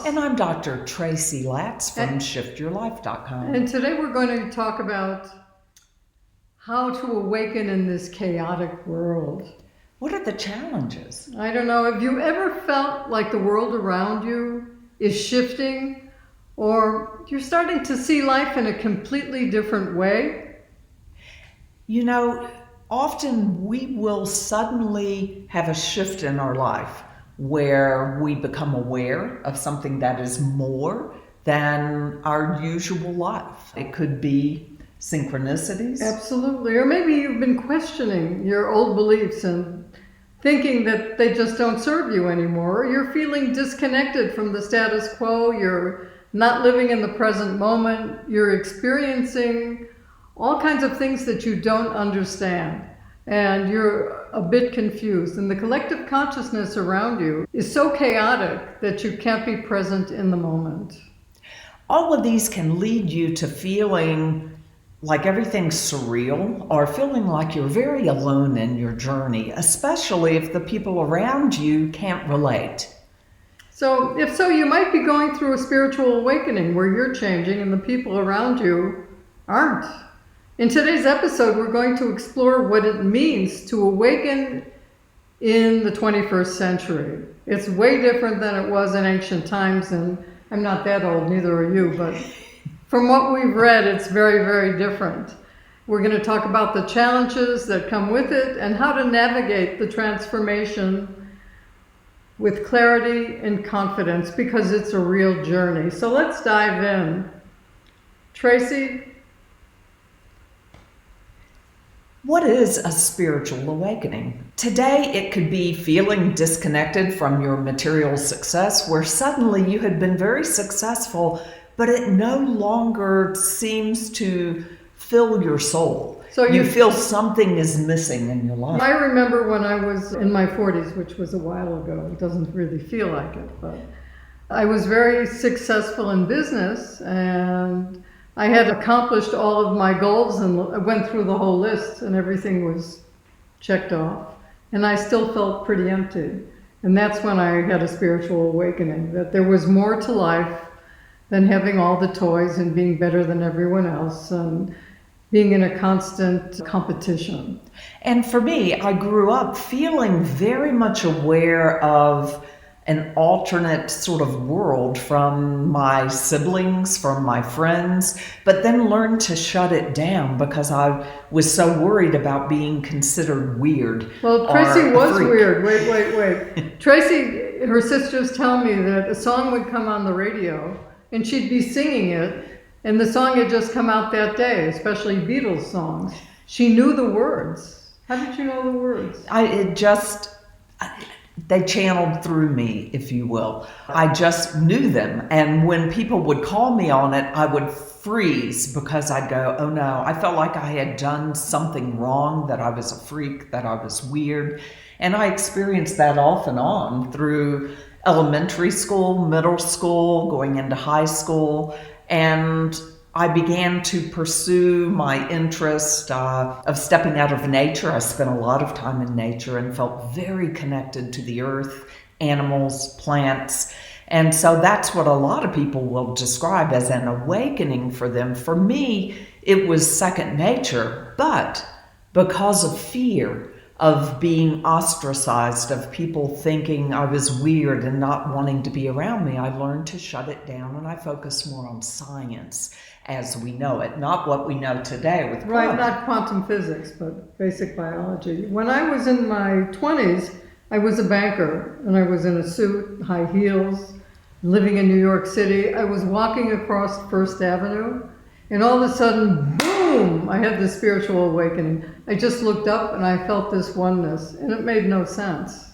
And I'm Dr. Tracy Latz from ShiftDoctors. And today we're going to talk about how to awaken in this chaotic world. What are the challenges? I don't know, have you ever felt like the world around you is shifting, or you're starting to see life in a completely different way? You know, often we will suddenly have a shift in our life where we become aware of something that is more than our usual life. It could be synchronicities. Absolutely. Or maybe you've been questioning your old beliefs and thinking that they just don't serve you anymore. Or you're feeling disconnected from the status quo. You're not living in the present moment. You're experiencing all kinds of things that you don't understand. And you're a bit confused. And the collective consciousness around you is so chaotic that you can't be present in the moment. All of these can lead you to feeling like everything's surreal, or feeling like you're very alone in your journey, especially if the people around you can't relate. So if so, you might be going through a spiritual awakening where you're changing and the people around you aren't. In today's episode, we're going to explore what it means to awaken in the 21st century. It's way different than it was in ancient times, and I'm not that old, neither are you, but from what we've read, it's very, very different. We're going to talk about the challenges that come with it and how to navigate the transformation with clarity and confidence, because it's a real journey. So let's dive in. Tracy? What is a spiritual awakening? Today, it could be feeling disconnected from your material success, where suddenly you had been very successful, but it no longer seems to fill your soul. So you feel something is missing in your life. I remember when I was in my 40s, which was a while ago. It doesn't really feel like it, but I was very successful in business, and I had accomplished all of my goals, and I went through the whole list and everything was checked off. And I still felt pretty empty. And that's when I had a spiritual awakening, that there was more to life than having all the toys and being better than everyone else and being in a constant competition. And for me, I grew up feeling very much aware of an alternate sort of world from my siblings, from my friends, but then learned to shut it down because I was so worried about being considered weird. Well, Tracy was weird. Wait. Tracy, her sisters tell me that a song would come on the radio and she'd be singing it, and the song had just come out that day, especially Beatles songs. She knew the words. How did you know the words? They channeled through me, if you will. I just knew them. And when people would call me on it, I would freeze because I'd go, oh no, I felt like I had done something wrong, that I was a freak, that I was weird. And I experienced that off and on through elementary school, middle school, going into high school. And I began to pursue my interest of stepping out of nature. I spent a lot of time in nature and felt very connected to the earth, animals, plants. And so that's what a lot of people will describe as an awakening for them. For me, it was second nature, but because of fear of being ostracized, of people thinking I was weird and not wanting to be around me, I learned to shut it down, and I focus more on science as we know it, not what we know today with quantum. Right, not quantum physics, but basic biology. When I was in my 20s, I was a banker, and I was in a suit, high heels, living in New York City. I was walking across First Avenue, and all of a sudden, boom, I had this spiritual awakening. I just looked up and I felt this oneness, and it made no sense.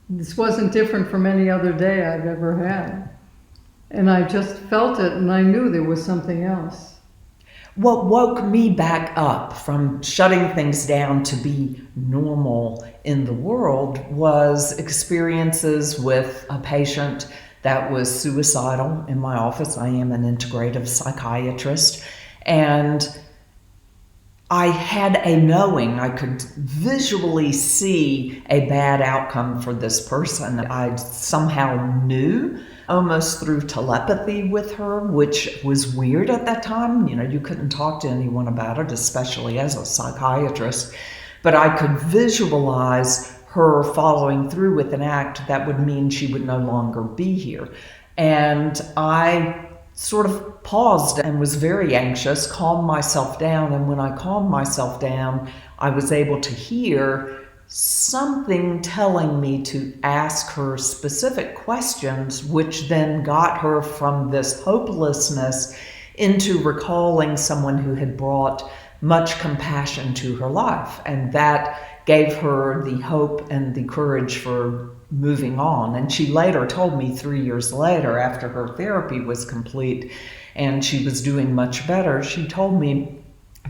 This wasn't different from any other day I've ever had. And I just felt it, and I knew there was something else. What woke me back up from shutting things down to be normal in the world was experiences with a patient that was suicidal in my office. I am an integrative psychiatrist, and I had a knowing. I could visually see a bad outcome for this person. I somehow knew almost through telepathy with her, which was weird at that time. You couldn't talk to anyone about it, especially as a psychiatrist. But I could visualize her following through with an act that would mean she would no longer be here. And I sort of paused and was very anxious, calmed myself down. And when I calmed myself down, I was able to hear something telling me to ask her specific questions, which then got her from this hopelessness into recalling someone who had brought much compassion to her life. And that gave her the hope and the courage for moving on. And she later told me 3 years later, after her therapy was complete and she was doing much better, she told me,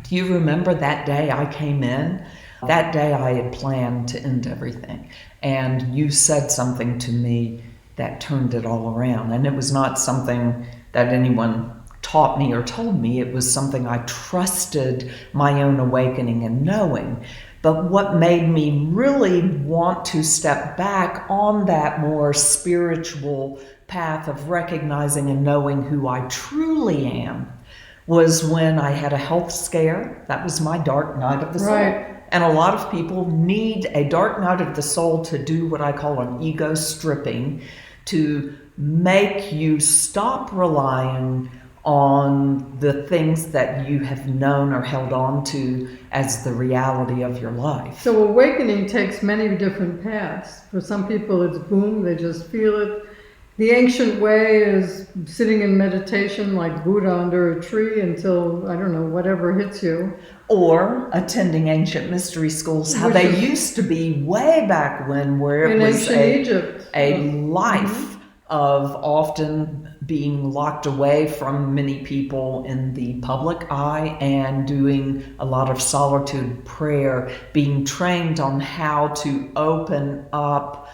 "Do you remember that day I came in? That day I had planned to end everything. And you said something to me that turned it all around." And it was not something that anyone taught me or told me. It was something I trusted my own awakening and knowing. But what made me really want to step back on that more spiritual path of recognizing and knowing who I truly am was when I had a health scare. That was my dark night of the soul. Right. And a lot of people need a dark night of the soul to do what I call an ego stripping, to make you stop relying on the things that you have known or held on to as the reality of your life. So awakening takes many different paths. For some people it's boom, they just feel it. The ancient way is sitting in meditation like Buddha under a tree until, I don't know, whatever hits you. Or attending ancient mystery schools, how they used to be way back when, where it was Egypt. a life of often being locked away from many people in the public eye and doing a lot of solitude prayer, being trained on how to open up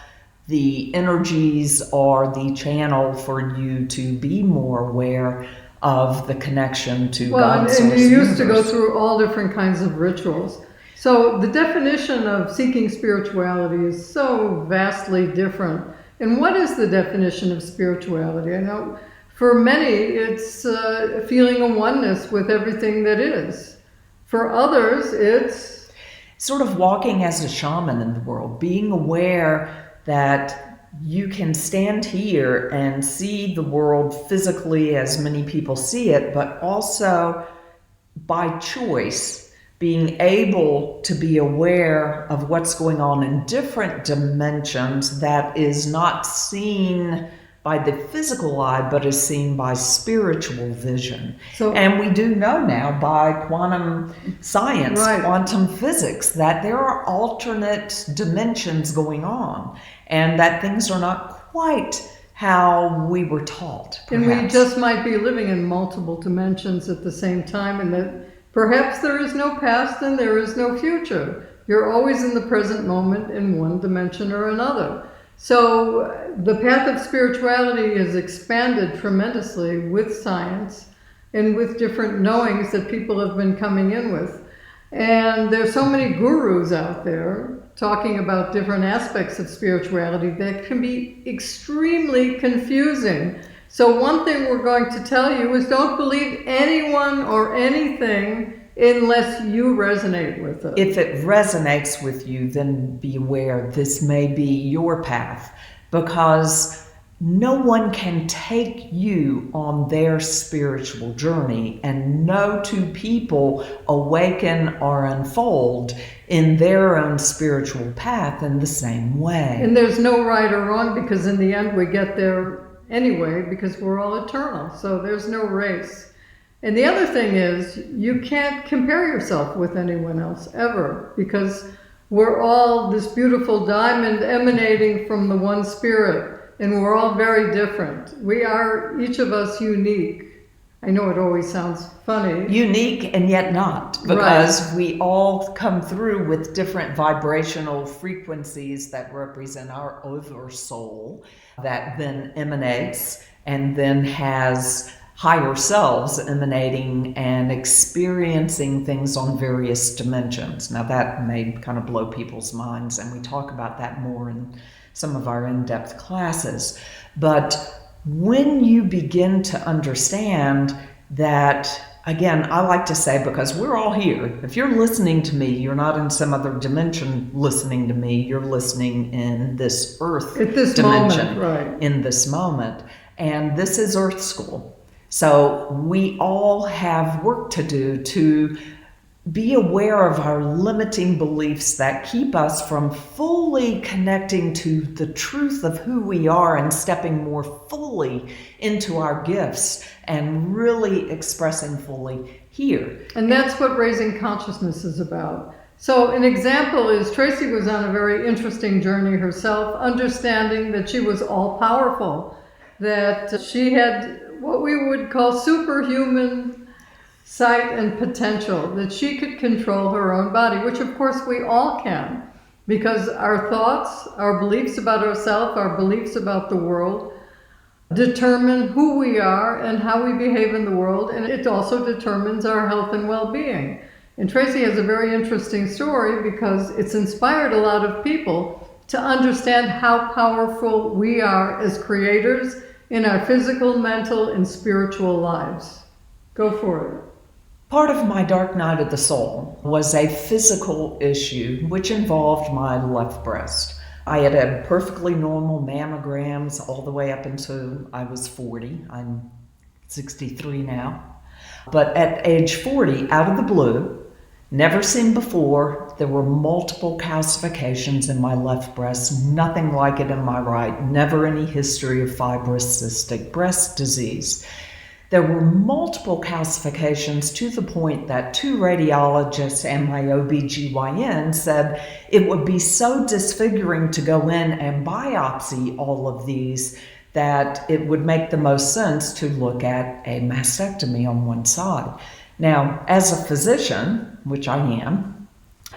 the energies or the channel for you to be more aware of the connection to God's source. And you used to go through all different kinds of rituals. So the definition of seeking spirituality is so vastly different. And what is the definition of spirituality? I know for many it's feeling a oneness with everything that is. For others it's sort of walking as a shaman in the world, being aware that you can stand here and see the world physically as many people see it, but also by choice being able to be aware of what's going on in different dimensions that is not seen by the physical eye, but is seen by spiritual vision. And we do know now by quantum science, quantum physics, that there are alternate dimensions going on and that things are not quite how we were taught. Perhaps. And we just might be living in multiple dimensions at the same time, and that perhaps there is no past and there is no future. You're always in the present moment in one dimension or another. So the path of spirituality is expanded tremendously with science and with different knowings that people have been coming in with. And there's so many gurus out there talking about different aspects of spirituality that can be extremely confusing. So one thing we're going to tell you is don't believe anyone or anything unless you resonate with it. If it resonates with you, then be aware this may be your path, because no one can take you on their spiritual journey, and no two people awaken or unfold in their own spiritual path in the same way. And there's no right or wrong, because in the end we get there anyway, because we're all eternal. So there's no race. And the other thing is, you can't compare yourself with anyone else ever, because we're all this beautiful diamond emanating from the one spirit. And we're all very different. We are, each of us, unique. I know it always sounds funny. Unique and yet not, because we all come through with different vibrational frequencies that represent our oversoul, that then emanates and then has higher selves emanating and experiencing things on various dimensions. Now that may kind of blow people's minds, and we talk about that more in some of our in-depth classes. But when you begin to understand that, again, I like to say, because we're all here. If you're listening to me, you're not in some other dimension listening to me. You're listening in this earth at this dimension, moment, right? In this moment. And this is Earth School. So we all have work to do to be aware of our limiting beliefs that keep us from fully connecting to the truth of who we are and stepping more fully into our gifts and really expressing fully here. And that's what raising consciousness is about. So an example is Tracy was on a very interesting journey herself, understanding that she was all powerful, that she had what we would call superhuman sight and potential, that she could control her own body, which of course we all can, because our thoughts, our beliefs about ourselves, our beliefs about the world determine who we are and how we behave in the world, and it also determines our health and well-being. And Tracy has a very interesting story because it's inspired a lot of people to understand how powerful we are as creators in our physical, mental, and spiritual lives. Go for it. Part of my dark night of the soul was a physical issue which involved my left breast. I had had perfectly normal mammograms all the way up until I was 40. I'm 63 now. But at age 40, out of the blue, never seen before, there were multiple calcifications in my left breast, nothing like it in my right, never any history of fibrous cystic breast disease. There were multiple calcifications to the point that 2 radiologists and my OBGYN said it would be so disfiguring to go in and biopsy all of these that it would make the most sense to look at a mastectomy on one side. Now, as a physician, which I am,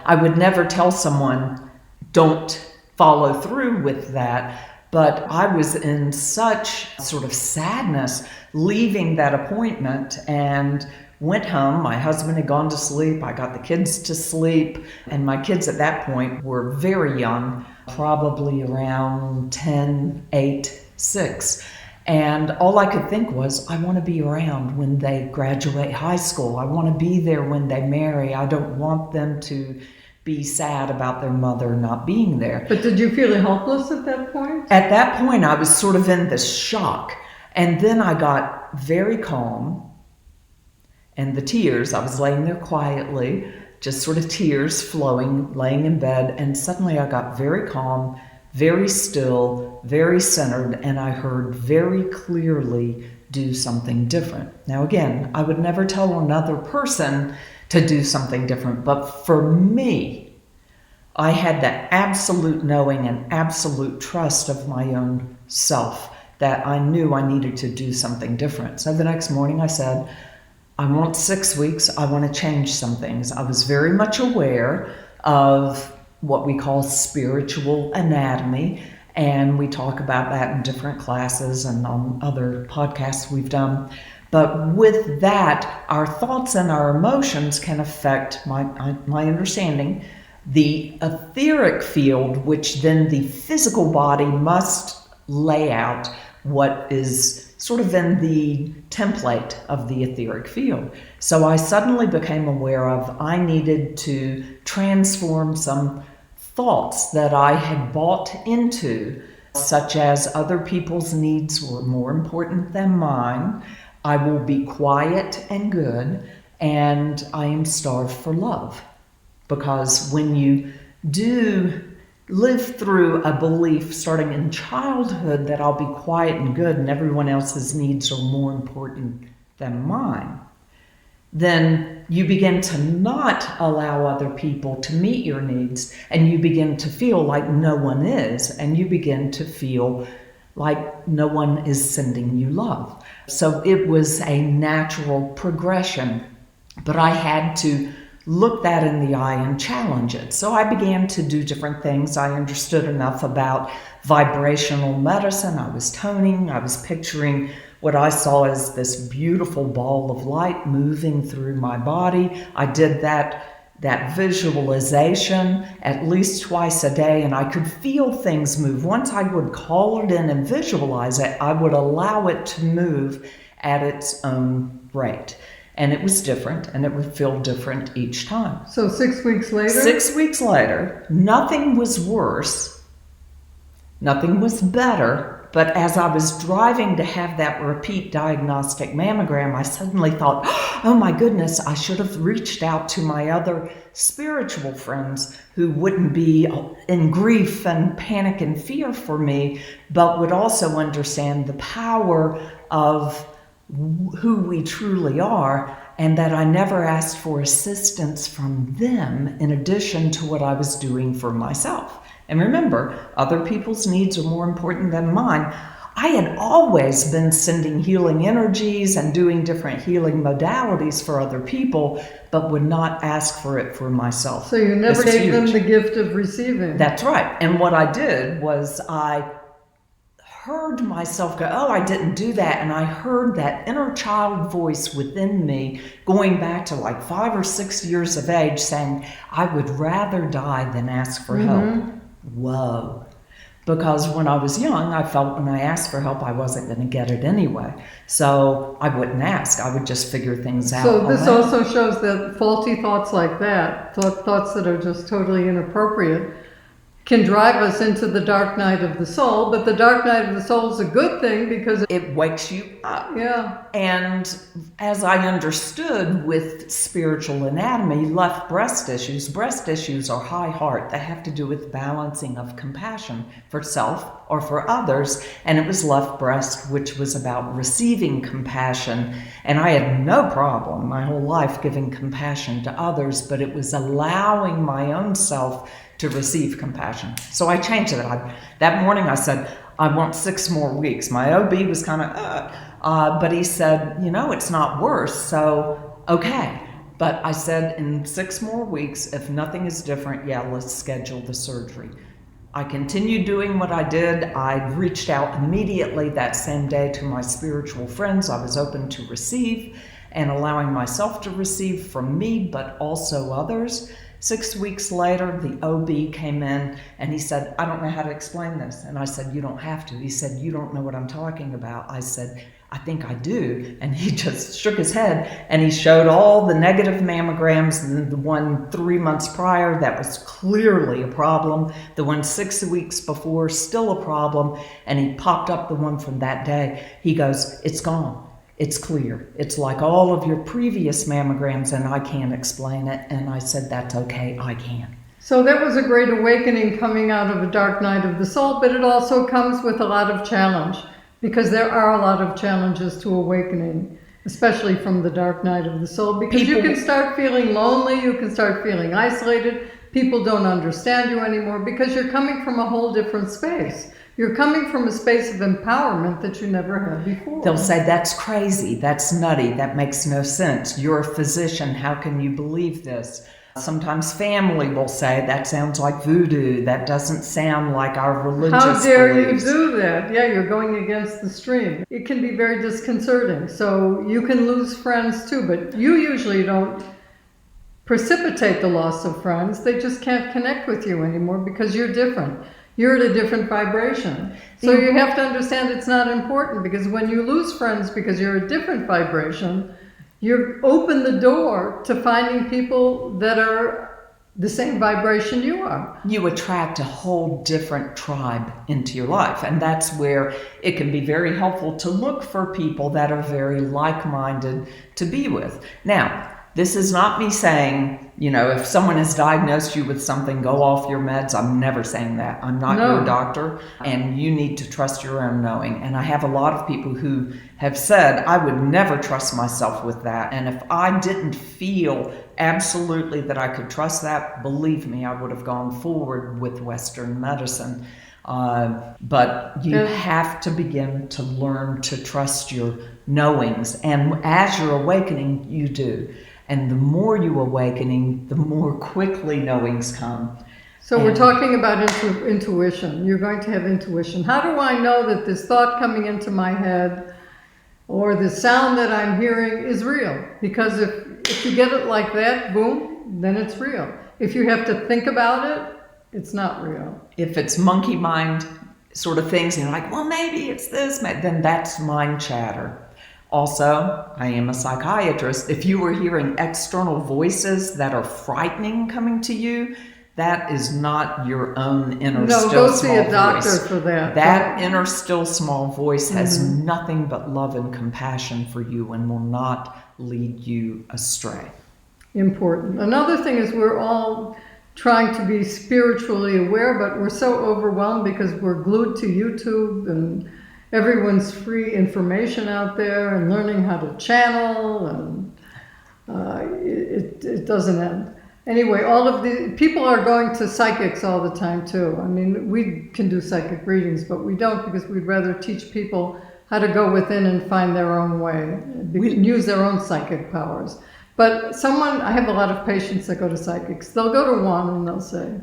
I would never tell someone, don't follow through with that. But I was in such sort of sadness leaving that appointment and went home. My husband had gone to sleep. I got the kids to sleep. And my kids at that point were very young, probably around 10, 8, 6. And all I could think was, I want to be around when they graduate high school. I want to be there when they marry. I don't want them to be sad about their mother not being there. But did you feel helpless at that point? At that point, I was sort of in this shock. And then I got very calm. And the tears, I was laying there quietly, just sort of tears flowing, laying in bed. And suddenly I got very calm, very still, very centered. And I heard very clearly, do something different. Now, again, I would never tell another person to do something different. But for me, I had that absolute knowing and absolute trust of my own self that I knew I needed to do something different. So the next morning I said, I want 6 weeks. I want to change some things. I was very much aware of what we call spiritual anatomy. And we talk about that in different classes and on other podcasts we've done. But with that, our thoughts and our emotions can affect my understanding, the etheric field, which then the physical body must lay out what is sort of in the template of the etheric field. So I suddenly became aware of I needed to transform some thoughts that I had bought into, such as other people's needs were more important than mine. I will be quiet and good, and I am starved for love. Because when you do live through a belief starting in childhood that I'll be quiet and good and everyone else's needs are more important than mine, then you begin to not allow other people to meet your needs, and you begin to feel like no one is, and you begin to feel like no one is sending you love. So it was a natural progression, but I had to look that in the eye and challenge it. So I began to do different things. I understood enough about vibrational medicine. I was toning. I was picturing what I saw as this beautiful ball of light moving through my body. I did that that visualization at least twice a day, and I could feel things move. Once I would call it in and visualize it, I would allow it to move at its own rate. And it was different, and it would feel different each time. So 6 weeks later? 6 weeks later, nothing was worse, nothing was better, but as I was driving to have that repeat diagnostic mammogram, I suddenly thought, oh my goodness, I should have reached out to my other spiritual friends who wouldn't be in grief and panic and fear for me, but would also understand the power of who we truly are, and that I never asked for assistance from them in addition to what I was doing for myself. And remember, other people's needs are more important than mine. I had always been sending healing energies and doing different healing modalities for other people, but would not ask for it for myself. So you never gave them the gift of receiving. That's right. And what I did was I heard myself go, oh, I didn't do that. And I heard that inner child voice within me going back to like 5 or 6 years of age saying, I would rather die than ask for help. Whoa. Because when I was young, I felt when I asked for help, I wasn't going to get it anyway. So I wouldn't ask. I would just figure things out. So this also shows that faulty thoughts like that, thoughts that are just totally inappropriate, can drive us into the dark night of the soul. But the dark night of the soul is a good thing because it wakes you up. Yeah. And as I understood with spiritual anatomy, left breast issues are high heart. They have to do with balancing of compassion for self or for others. And it was left breast, which was about receiving compassion. And I had no problem my whole life giving compassion to others, but it was allowing my own self to receive compassion. So I changed it. That morning I said, I want 6 more weeks. My OB was kind of, but he said, it's not worse, so okay. But I said, in 6 more weeks, if nothing is different, let's schedule the surgery. I continued doing what I did. I reached out immediately that same day to my spiritual friends. I was open to receive and allowing myself to receive from me, but also others. 6 weeks later, the OB came in and he said, I don't know how to explain this. And I said, you don't have to. He said, you don't know what I'm talking about. I said, I think I do. And he just shook his head and he showed all the negative mammograms, the one 3 months prior, that was clearly a problem. The one 6 weeks before, still a problem. And he popped up the one from that day. He goes, it's gone. It's clear. It's like all of your previous mammograms, and I can't explain it. And I said, that's okay, I can. So that was a great awakening coming out of a dark night of the soul, but it also comes with a lot of challenge, because there are a lot of challenges to awakening, especially from the dark night of the soul, because you can start feeling lonely, you can start feeling isolated, people don't understand you anymore, because you're coming from a whole different space. You're coming from a space of empowerment that you never had before. They'll say, that's crazy, that's nutty, that makes no sense. You're a physician, how can you believe this? Sometimes family will say, that sounds like voodoo, that doesn't sound like our religious beliefs. How dare you do that? Yeah, you're going against the stream. It can be very disconcerting. So you can lose friends too, but you usually don't precipitate the loss of friends. They just can't connect with you anymore because you're different. You're at a different vibration. So you have to understand it's not important, because when you lose friends because you're a different vibration, you open the door to finding people that are the same vibration you are. You attract a whole different tribe into your life. And that's where it can be very helpful to look for people that are very like-minded to be with. Now, this is not me saying, if someone has diagnosed you with something, go off your meds. I'm never saying that. I'm not your doctor, and you need to trust your own knowing. And I have a lot of people who have said, I would never trust myself with that. And if I didn't feel absolutely that I could trust that, believe me, I would have gone forward with Western medicine. But you have to begin to learn to trust your knowings. And as you're awakening, you do. And the more you awakening, the more quickly knowings come. So we're talking about intuition. You're going to have intuition. How do I know that this thought coming into my head or the sound that I'm hearing is real? Because if you get it like that, boom, then it's real. If you have to think about it, it's not real. If it's monkey mind sort of things, and you're like, well, maybe it's this, then that's mind chatter. Also, I am a psychiatrist. If you were hearing external voices that are frightening coming to you, that is not your own inner still small voice. No, go see a doctor for that. That inner still small voice has nothing but love and compassion for you and will not lead you astray. Important. Another thing is we're all trying to be spiritually aware, but we're so overwhelmed because we're glued to YouTube and everyone's free information out there and learning how to channel, and it doesn't end. Anyway, all of the people are going to psychics all the time too. I mean, we can do psychic readings, but we don't because we'd rather teach people how to go within and find their own way, use their own psychic powers. But I have a lot of patients that go to psychics. They'll go to one and they'll say,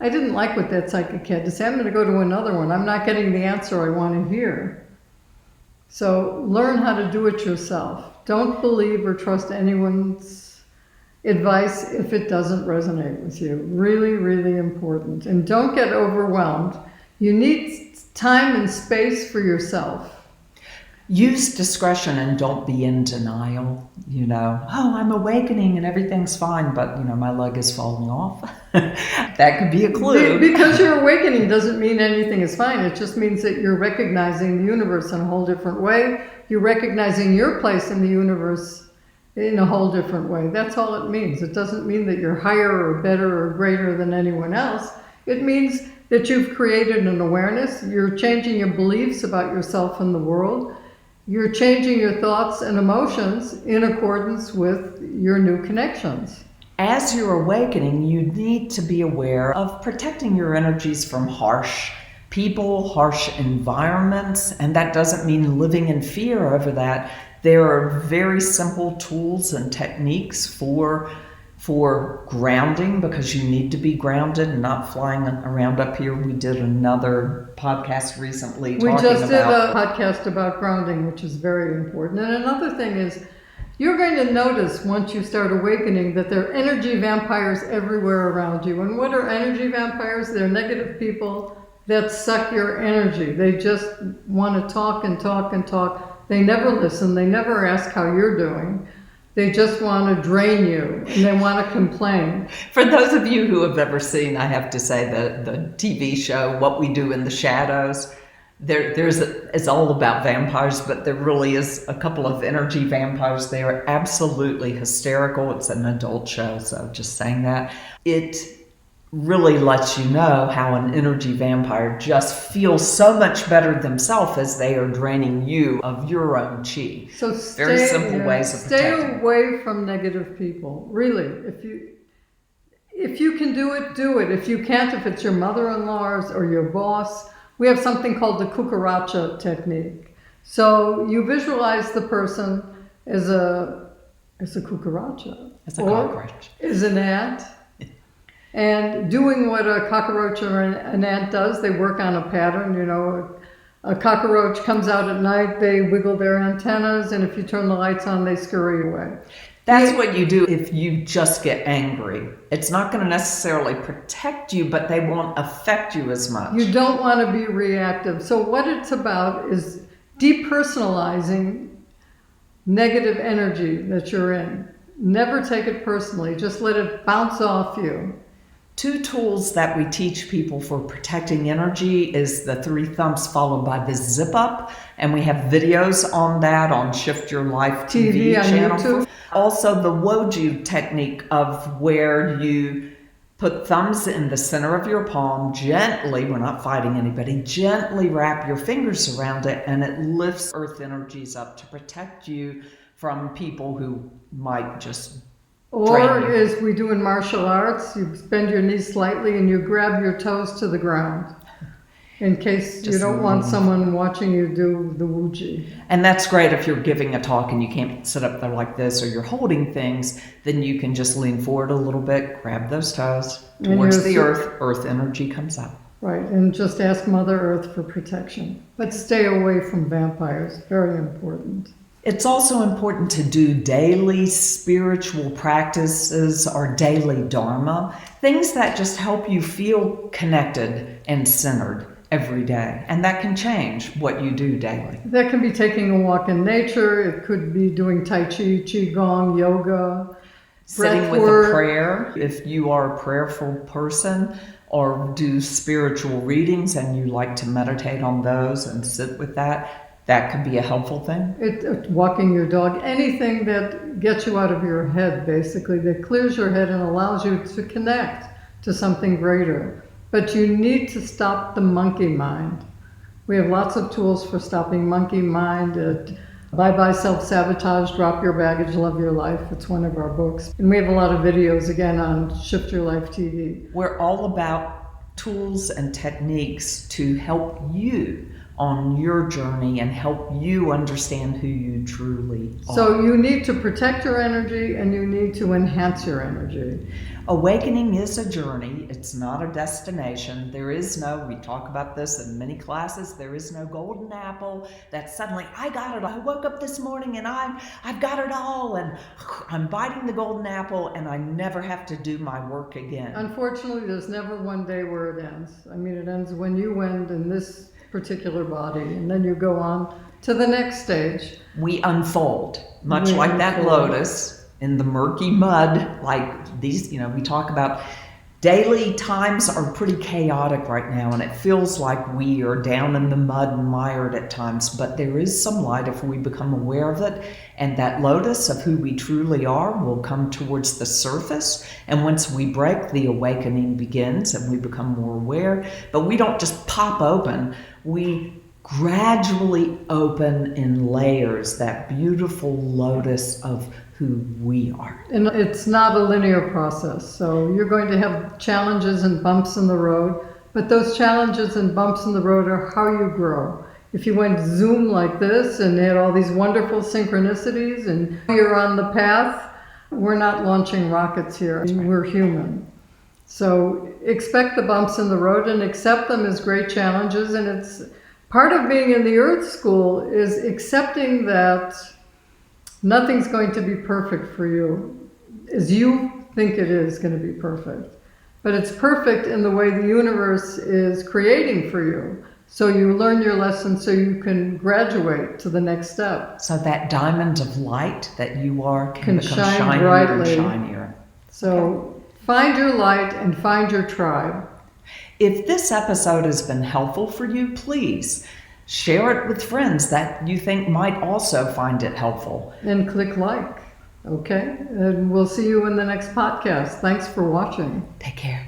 I didn't like what that psychic had to say. I'm going to go to another one. I'm not getting the answer I want to hear. So learn how to do it yourself. Don't believe or trust anyone's advice if it doesn't resonate with you. Really, really important. And don't get overwhelmed. You need time and space for yourself. Use discretion and don't be in denial. I'm awakening and everything's fine, but my leg is falling off. That could be a clue. Because you're awakening doesn't mean anything is fine. It just means that you're recognizing the universe in a whole different way. You're recognizing your place in the universe in a whole different way. That's all it means. It doesn't mean that you're higher or better or greater than anyone else. It means that you've created an awareness. You're changing your beliefs about yourself and the world. You're changing your thoughts and emotions in accordance with your new connections. As you're awakening, you need to be aware of protecting your energies from harsh people, harsh environments, and that doesn't mean living in fear over that. There are very simple tools and techniques for grounding, because you need to be grounded and not flying around up here. We did another podcast recently We just did a podcast about grounding, which is very important. And another thing is, you're going to notice once you start awakening that there are energy vampires everywhere around you. And what are energy vampires? They're negative people that suck your energy. They just want to talk and talk and talk. They never listen. They never ask how you're doing. They just want to drain you, and they want to complain. For those of you who have ever seen, I have to say, the TV show, What We Do in the Shadows, it's all about vampires, but there really is a couple of energy vampires. They are absolutely hysterical. It's an adult show, so just saying that. It really lets you know how an energy vampire just feels so much better themselves as they are draining you of your own chi. So very simple ways of protecting. Stay away from negative people. Really, if you can do it, do it. If you can't, if it's your mother-in-law's or your boss, we have something called the cucaracha technique. So you visualize the person as a cucaracha, as a cockroach, as an ant. And doing what a cockroach or an ant does, they work on a pattern. A cockroach comes out at night, they wiggle their antennas, and if you turn the lights on, they scurry away. That's what you do if you just get angry. It's not going to necessarily protect you, but they won't affect you as much. You don't want to be reactive. So what it's about is depersonalizing negative energy that you're in. Never take it personally. Just let it bounce off you. 2 tools that we teach people for protecting energy is the 3 thumps followed by the zip up. And we have videos on that on Shift Your Life TV channel. YouTube. Also the Woju technique of where you put thumbs in the center of your palm, gently, we're not fighting anybody, gently wrap your fingers around it, and it lifts earth energies up to protect you from people who might just Or as we do in martial arts, you bend your knees slightly and you grab your toes to the ground in case you don't want someone watching you do the wuji. And that's great if you're giving a talk and you can't sit up there like this, or you're holding things, then you can just lean forward a little bit, grab those toes towards the earth energy comes up. Right, and just ask Mother Earth for protection. But stay away from vampires, very important. It's also important to do daily spiritual practices or daily dharma, things that just help you feel connected and centered every day. And that can change what you do daily. That can be taking a walk in nature. It could be doing Tai Chi, Qigong, yoga, Sitting with a prayer, if you are a prayerful person, or do spiritual readings and you like to meditate on those and sit with that. That could be a helpful thing. Walking your dog, anything that gets you out of your head, basically, that clears your head and allows you to connect to something greater. But you need to stop the monkey mind. We have lots of tools for stopping monkey mind. Bye-bye self-sabotage, drop your baggage, love your life. It's one of our books. And we have a lot of videos, again, on Shift Your Life TV. We're all about tools and techniques to help you on your journey and help you understand who you truly are. So you need to protect your energy and you need to enhance your energy. Awakening is a journey. It's not a destination. There is no, we talk about this in many classes, there is no golden apple that suddenly, I got it. I woke up this morning and I've got it all and I'm biting the golden apple and I never have to do my work again. Unfortunately, there's never one day where it ends. I mean, it ends when you end in this particular body, and then you go on to the next stage. We unfold, much like that lotus in the murky mud, like these, we talk about daily times are pretty chaotic right now, and it feels like we are down in the mud and mired at times, but there is some light if we become aware of it, and that lotus of who we truly are will come towards the surface, and once we break, the awakening begins and we become more aware, but we don't just pop open, we gradually open in layers, that beautiful lotus of who we are. And it's not a linear process. So you're going to have challenges and bumps in the road, but those challenges and bumps in the road are how you grow. If you went zoom like this and had all these wonderful synchronicities and you're on the path, we're not launching rockets here. We're human. So expect the bumps in the road and accept them as great challenges. And it's part of being in the Earth School is accepting that nothing's going to be perfect for you as you think it is going to be perfect. But it's perfect in the way the universe is creating for you. So you learn your lesson so you can graduate to the next step. So that diamond of light that you are can become shine shinier brightly. and shinier. So find your light and find your tribe. If this episode has been helpful for you, please share it with friends that you think might also find it helpful. And click like, okay? And we'll see you in the next podcast. Thanks for watching. Take care.